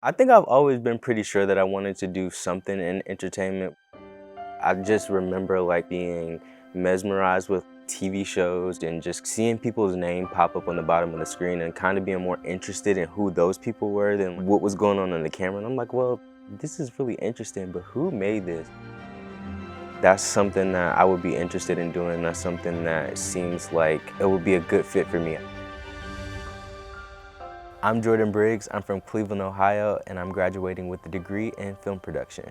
I think I've always been pretty sure that I wanted to do something in entertainment. I just remember like being mesmerized with TV shows and just seeing people's name pop up on the bottom of the screen and kind of being more interested in who those people were than what was going on the camera. And I'm like, well, this is really interesting, but who made this? That's something that I would be interested in doing. That's something that seems like it would be a good fit for me. I'm Jordan Briggs. I'm from Cleveland, Ohio, and I'm graduating with a degree in film production.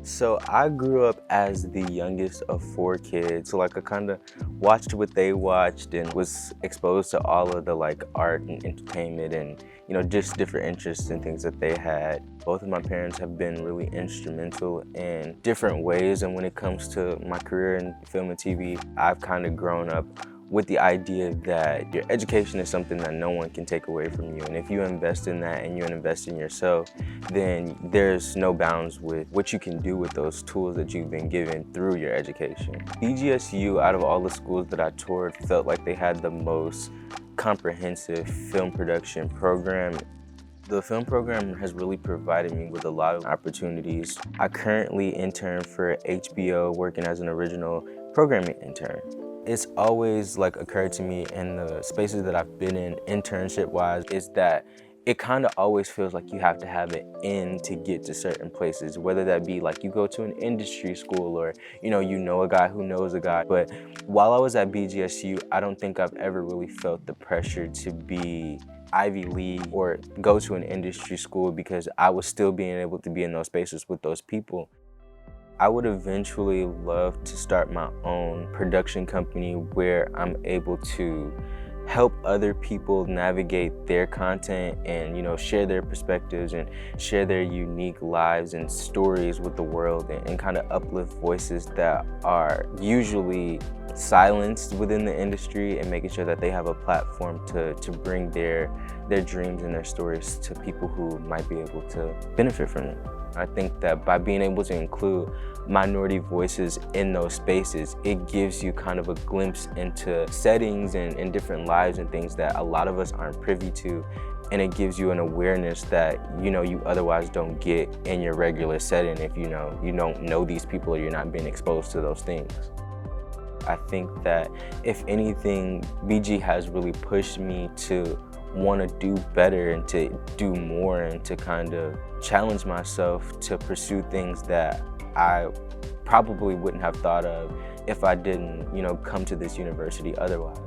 So I grew up as the youngest of 4 kids. So like I kind of watched what they watched and was exposed to all of the like art and entertainment and just different interests and things that they had. Both of my parents have been really instrumental in different ways, and when it comes to my career in film and TV, I've kind of grown up with the idea that your education is something that no one can take away from you. And if you invest in that and you invest in yourself, then there's no bounds with what you can do with those tools that you've been given through your education. BGSU, out of all the schools that I toured, felt like they had the most comprehensive film production program. The film program has really provided me with a lot of opportunities. I currently intern for HBO, working as an original programming intern. It's always like occurred to me in the spaces that I've been in internship-wise is that it kind of always feels like you have to have an in to get to certain places, whether that be like you go to an industry school or you know a guy who knows a guy. But while I was at BGSU, I don't think I've ever really felt the pressure to be Ivy League or go to an industry school because I was still being able to be in those spaces with those people. I would eventually love to start my own production company where I'm able to help other people navigate their content and share their perspectives and share their unique lives and stories with the world and kind of uplift voices that are usually silenced within the industry and making sure that they have a platform to bring their dreams and their stories to people who might be able to benefit from them. I think that by being able to include minority voices in those spaces, it gives you kind of a glimpse into settings and different lives and things that a lot of us aren't privy to. And it gives you an awareness that you otherwise don't get in your regular setting if you don't know these people or you're not being exposed to those things. I think that if anything, BG has really pushed me to want to do better and to do more and to kind of challenge myself to pursue things that I probably wouldn't have thought of if I didn't, come to this university otherwise.